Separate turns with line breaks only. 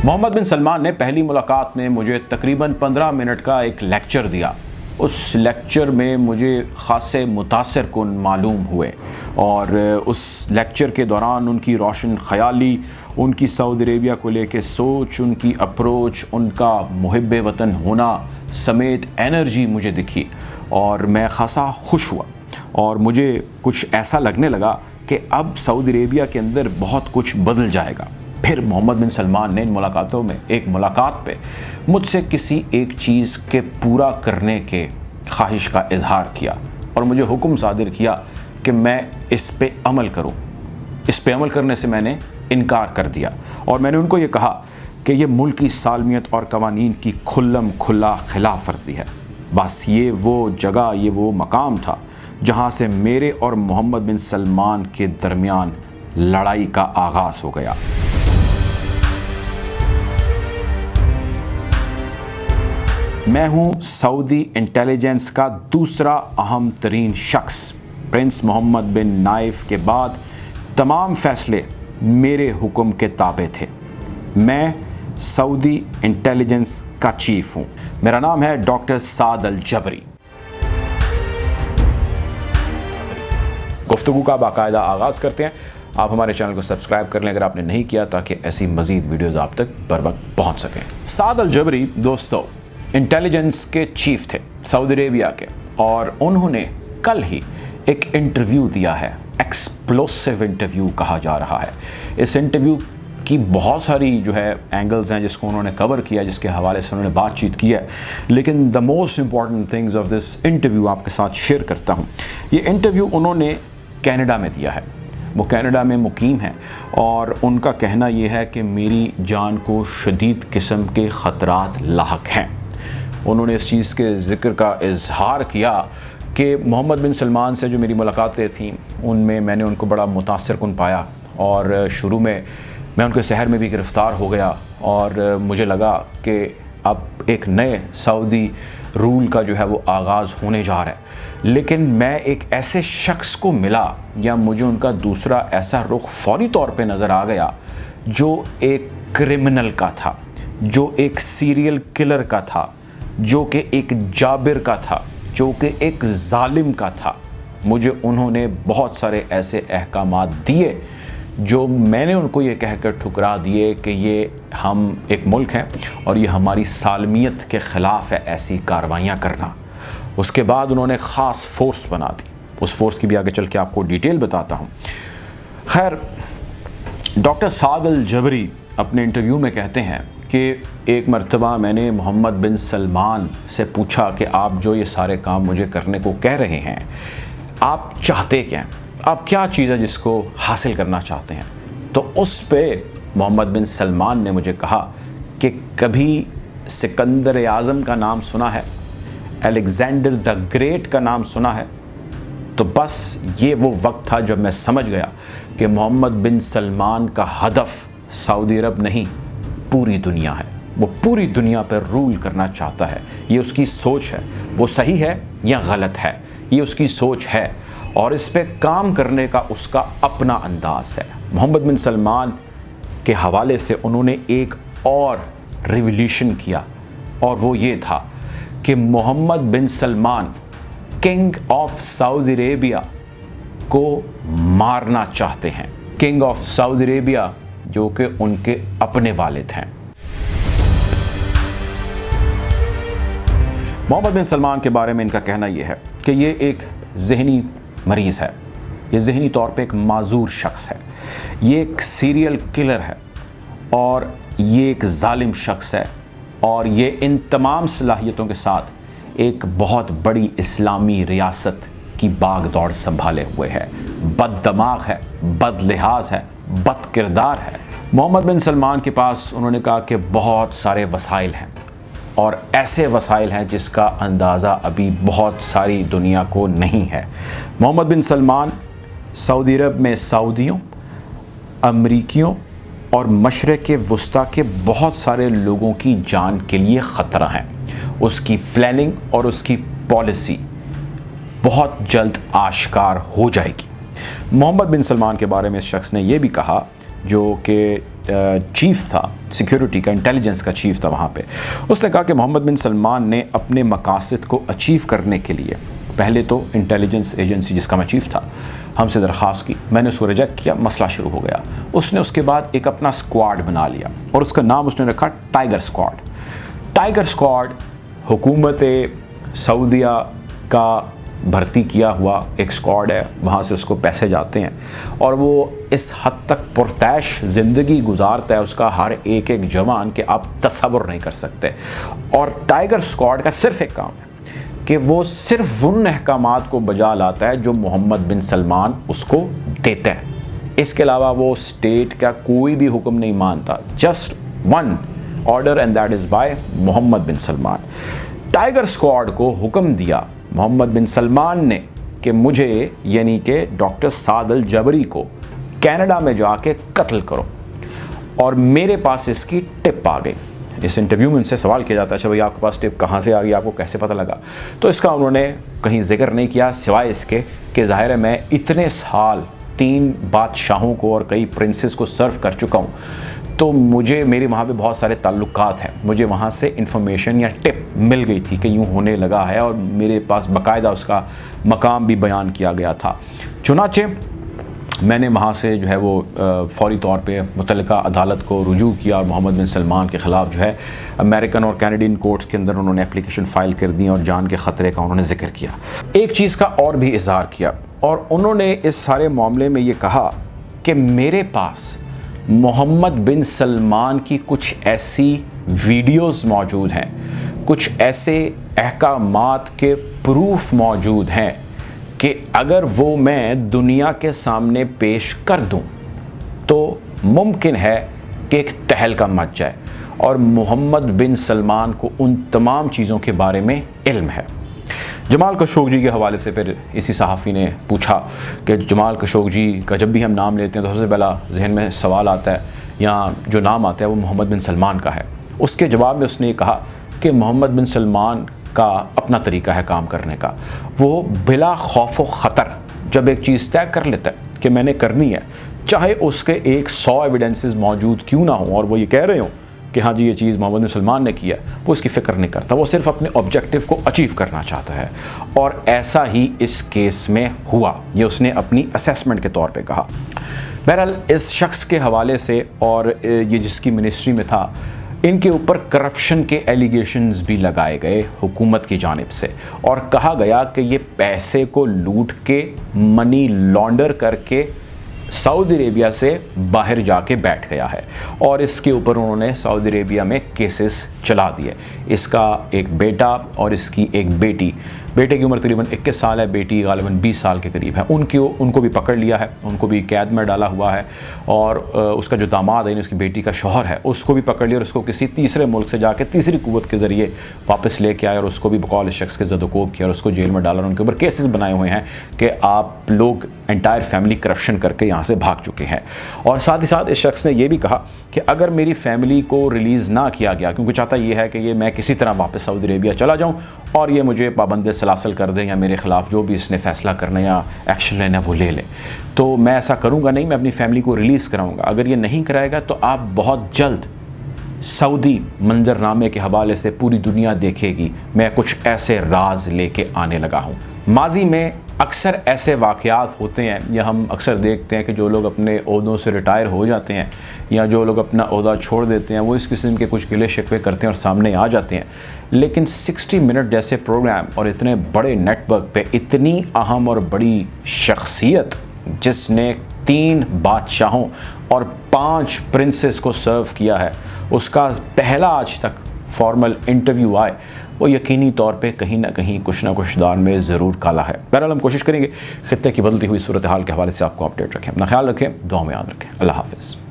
Mohammad bin Salman ने पहली मुलाकात में मुझे तकरीबन 15 मिनट का एक लेक्चर दिया। उस लेक्चर में मुझे ख़ासे मुतासिर कुन मालूम हुए और उस लेक्चर के दौरान उनकी रोशन ख़याली, उनकी सऊदी अरेबिया को लेके सोच, उनकी अप्रोच, उनका मुहिब्बे वतन होना समेत एनर्जी मुझे दिखी और मैं ख़ासा खुश हुआ और मुझे कुछ ऐसा लगने लगा कि अब सऊदी अरेबिया के अंदर बहुत कुछ बदल जाएगा। फिर मोहम्मद बिन सलमान ने इन मुलाकातों में एक मुलाकात पे मुझसे किसी एक चीज़ के पूरा करने के ख्वाहिश का इजहार किया और मुझे हुक्म सादिर किया कि मैं इस पे अमल करूं। इस पे अमल करने से मैंने इनकार कर दिया और मैंने उनको ये कहा कि ये मुल्क की सालमियत और कवानीन की खुल्लम खुल्ला खिलाफ वर्जी है। बस ये वो जगह, ये वो मकाम था जहाँ से मेरे और मोहम्मद बिन सलमान के दरमियान लड़ाई का आगाज़ हो गया। मैं हूँ सऊदी इंटेलिजेंस का दूसरा अहम तरीन शख्स। प्रिंस मोहम्मद बिन नाइफ के बाद तमाम फ़ैसले मेरे हुक्म के ताबे थे। मैं सऊदी इंटेलिजेंस का चीफ़ हूँ। मेरा नाम है डॉक्टर साद अल जबरी। गुफ्तगू का बाकायदा आगाज़ करते हैं। आप हमारे चैनल को सब्सक्राइब कर लें अगर आपने नहीं किया, ताकि ऐसी मज़ीद वीडियोज़ आप तक बर वक्त पहुँच सकें। साद अल जबरी दोस्तों इंटेलिजेंस के चीफ थे सऊदी अरेबिया के और उन्होंने कल ही एक इंटरव्यू दिया है। एक्सप्लोसिव इंटरव्यू कहा जा रहा है। इस इंटरव्यू की बहुत सारी जो है एंगल्स हैं जिसको उन्होंने कवर किया, जिसके हवाले से उन्होंने बातचीत की है, लेकिन the most important things of this interview आपके साथ शेयर करता हूँ। ये इंटरव्यू उन्होंने कनाडा में दिया है। वो कनाडा में मुकीम हैं और उनका कहना ये है कि मेरी जान को शदीद किस्म के ख़तरात लाहक हैं। उन्होंने इस चीज़ के ज़िक्र का इजहार किया कि मोहम्मद बिन सलमान से जो मेरी मुलाकातें थीं उनमें मैंने उनको बड़ा मुतासिर कुन पाया और शुरू में मैं उनके शहर में भी गिरफ़्तार हो गया और मुझे लगा कि अब एक नए सऊदी रूल का जो है वो आगाज़ होने जा रहा है। लेकिन मैं एक ऐसे शख्स को मिला या मुझे उनका दूसरा ऐसा रुख फौरी तौर पे नज़र आ गया जो एक क्रिमिनल का था, जो एक सीरियल किलर का था, जो कि एक जाबिर का था, जो कि एक जालिम का था। मुझे उन्होंने बहुत सारे ऐसे अहकामात दिए जो मैंने उनको ये कहकर ठुकरा दिए कि ये हम एक मुल्क हैं और ये हमारी सालमियत के ख़िलाफ़ है ऐसी कार्रवाइयाँ करना। उसके बाद उन्होंने ख़ास फोर्स बना दी। उस फोर्स की भी आगे चल के आपको डिटेल बताता हूँ। खैर, डॉक्टर साद अल जबरी अपने इंटरव्यू में कहते हैं कि एक मरतबा मैंने मोहम्मद बिन सलमान से पूछा कि आप जो ये सारे काम मुझे करने को कह रहे हैं, आप चाहते क्या हैं? आप क्या चीज़ है जिसको हासिल करना चाहते हैं? तो उस पे मोहम्मद बिन सलमान ने मुझे कहा कि कभी सिकंदर आज़म का नाम सुना है? अलेक्जेंडर द ग्रेट का नाम सुना है? तो बस ये वो वक्त था जब मैं समझ गया कि मोहम्मद बिन सलमान का हदफ सऊदी अरब नहीं, पूरी दुनिया है। वो पूरी दुनिया पर रूल करना चाहता है। ये उसकी सोच है। वो सही है या गलत है, ये उसकी सोच है और इस पे काम करने का उसका अपना अंदाज़ है। मोहम्मद बिन सलमान के हवाले से उन्होंने एक और रिवॉल्यूशन किया और वो ये था कि Mohammed bin Salman king of Saudi Arabia को मारना चाहते हैं। किंग ऑफ सऊदी अरेबिया जो कि उनके अपने वालिद हैं। मोहम्मद बिन सलमान के बारे में इनका कहना यह है कि ये एक ज़हनी मरीज़ है, ये ज़हनी तौर पे एक माजूर शख्स है, ये एक सीरियल किलर है और ये एक जालिम शख्स है और ये इन तमाम सलाहियतों के साथ एक बहुत बड़ी इस्लामी रियासत की बाग दौड़ संभाले हुए है। बददमाग है, बदलिहाज है, बद किरदार है। मोहम्मद बिन सलमान के पास उन्होंने कहा कि बहुत सारे वसाइल हैं और ऐसे वसाइल हैं जिसका अंदाज़ा अभी बहुत सारी दुनिया को नहीं है। मोहम्मद बिन सलमान सऊदी अरब में सऊदियों, अमरीकियों और मशरक़ वस्ता के बहुत सारे लोगों की जान के लिए ख़तरा है। उसकी प्लानिंग और उसकी पॉलिसी बहुत जल्द आश्कार हो जाएगी। मोहम्मद बिन सलमान के बारे में इस शख्स ने यह भी कहा जो कि चीफ़ था सिक्योरिटी का, इंटेलिजेंस का चीफ़ था वहाँ पे, उसने कहा कि मोहम्मद बिन सलमान ने अपने मकासद को अचीव करने के लिए पहले तो इंटेलिजेंस एजेंसी जिसका मैं चीफ़ था हमसे दरख्वास्त की, मैंने उसको रिजेक्ट किया, मसला शुरू हो गया। उसने उसके बाद एक अपना स्क्वाड बना लिया और उसका नाम उसने रखा टाइगर स्क्वाड। टाइगर स्क्वाड हुकूमत सऊदिया का भर्ती किया हुआ एक स्क्वाड है, वहाँ से उसको पैसे जाते हैं और वो इस हद तक पुरतैश ज़िंदगी गुजारता है उसका हर एक एक जवान कि आप तसव्वुर नहीं कर सकते। और टाइगर स्क्वाड का सिर्फ एक काम है कि वो सिर्फ उन अहकामात को बजा लाता है जो मोहम्मद बिन सलमान उसको देता है। इसके अलावा वो स्टेट का कोई भी हुक्म नहीं मानता, just one order and that is by Mohammed bin Salman. Tiger squad को हुक्म दिया मोहम्मद बिन सलमान ने कि मुझे यानी कि डॉक्टर सादल जबरी को कनाडा में जाके कत्ल करो, और मेरे पास इसकी टिप आ गई। इस इंटरव्यू में उनसे सवाल किया जाता है, अच्छा भाई आपके पास टिप कहाँ से आ गई, आपको कैसे पता लगा? तो इसका उन्होंने कहीं जिक्र नहीं किया सिवाय इसके कि ज़ाहिर है मैं इतने साल 3 बादशाहों को और कई प्रिंसेस को सर्व कर चुका हूँ, तो मुझे मेरे वहाँ पे बहुत सारे ताल्लुकात हैं, मुझे वहाँ से इन्फॉर्मेशन या टिप मिल गई थी कि यूँ होने लगा है और मेरे पास बाकायदा उसका मकाम भी बयान किया गया था। चुनाचे मैंने वहाँ से जो है वो फौरी तौर पे मुतल्लिका अदालत को रुजू किया और मोहम्मद बिन सलमान के ख़िलाफ़ जो है अमेरिकन और कैनेडियन कोर्ट्स के अंदर उन्होंने एप्लीकेशन फ़ाइल कर दी और जान के ख़तरे का उन्होंने जिक्र किया। एक चीज़ का और भी इज़हार किया और उन्होंने इस सारे मामले में ये कहा कि मेरे पास मोहम्मद बिन सलमान की कुछ ऐसी वीडियोज़ मौजूद हैं, कुछ ऐसे अहकामात के प्रूफ मौजूद हैं कि अगर वो मैं दुनिया के सामने पेश कर दूं तो मुमकिन है कि एक तहलका मच जाए। और मोहम्मद बिन सलमान को उन तमाम चीज़ों के बारे में इल्म है। जमाल खशोगी के हवाले से फिर इसी सहाफ़ी ने पूछा कि जमाल खशोगी का जब भी हम नाम लेते हैं तो सबसे पहला जहन में सवाल आता है या जो नाम आता है वो मोहम्मद बिन सलमान का है। उसके जवाब में उसने ये कहा कि मोहम्मद बिन सलमान का अपना तरीका है काम करने का, वो बिला खौफ व ख़तर जब एक चीज़ तय कर लेता है कि मैंने करनी है, चाहे उसके 100 एविडेंसेस मौजूद क्यों ना हो और वो ये कह रहे हो कि हाँ जी ये चीज़ मोहम्मद बिन सलमान ने किया, वो इसकी फ़िक्र नहीं करता, वो सिर्फ अपने ऑब्जेक्टिव को अचीव करना चाहता है। और ऐसा ही इस केस में हुआ, ये उसने अपनी असेसमेंट के तौर पे कहा। बहरहाल इस शख्स के हवाले से और ये जिसकी मिनिस्ट्री में था, इनके ऊपर करप्शन के एलिगेशंस भी लगाए गए हुकूमत की जानिब से और कहा गया कि ये पैसे को लूट के मनी लॉन्डर करके सऊदी अरेबिया से बाहर जाके बैठ गया है और इसके ऊपर उन्होंने सऊदी अरेबिया में केसेस चला दिए। इसका एक बेटा और इसकी एक बेटी, बेटे की उम्र तकरीबन 21 साल है, बेटी गालिबन 20 साल के करीब है, उनको भी पकड़ लिया है, उनको भी कैद में डाला हुआ है। और उसका जो दामाद है, उसकी बेटी का शौहर है, उसको भी पकड़ लिया और उसको किसी तीसरे मुल्क से जाके तीसरी कुव्वत के ज़रिए वापस लेके आए और उसको भी बकौल इस शख्स के ज़दोकोब किया और उसको जेल में डाला और उनके ऊपर केसेस बनाए हुए हैं कि आप लोग एंटायर फैमिली करप्शन करके यहाँ से भाग चुके हैं। और साथ ही साथ इस शख्स ने यह भी कहा कि अगर मेरी फैमिली को रिलीज़ ना किया गया, क्योंकि चाहता ये है कि ये मैं किसी तरह वापस सऊदी अरेबिया चला जाऊँ और ये मुझे पाबंद सलासल कर दें या मेरे ख़िलाफ़ जो भी इसने फ़ैसला करना या एक्शन लेना वो ले लें, तो मैं ऐसा करूँगा नहीं, मैं अपनी फैमिली को रिलीज़ कराऊँगा। अगर ये नहीं कराएगा तो आप बहुत जल्द सऊदी मंजरनामे के हवाले से पूरी दुनिया देखेगी मैं कुछ ऐसे राज लेके आने लगा हूँ। माजी में अक्सर ऐसे वाक़यात होते हैं या हम अक्सर देखते हैं कि जो लोग अपने ओहदों से रिटायर हो जाते हैं या जो लोग अपना ओहदा छोड़ देते हैं वो इस किस्म के कुछ गिले शिकवे करते हैं और सामने आ जाते हैं। लेकिन 60 मिनट जैसे प्रोग्राम और इतने बड़े नेटवर्क पे इतनी अहम और बड़ी शख्सियत जिसने 3 बादशाहों और 5 प्रिंसेस को सर्व किया है, उसका पहला आज तक फॉर्मल इंटरव्यू आए, वो यकीनी तौर पे कहीं ना कहीं कुछ ना कुछ दान में ज़रूर काला है। बहरहाल हम कोशिश करेंगे खित्ते की बदलती हुई सूरत हाल के हवाले से आपको अपडेट रखें। अपना ख्याल रखें, दुआ में याद रखें। अल्लाह हाफ़िज़।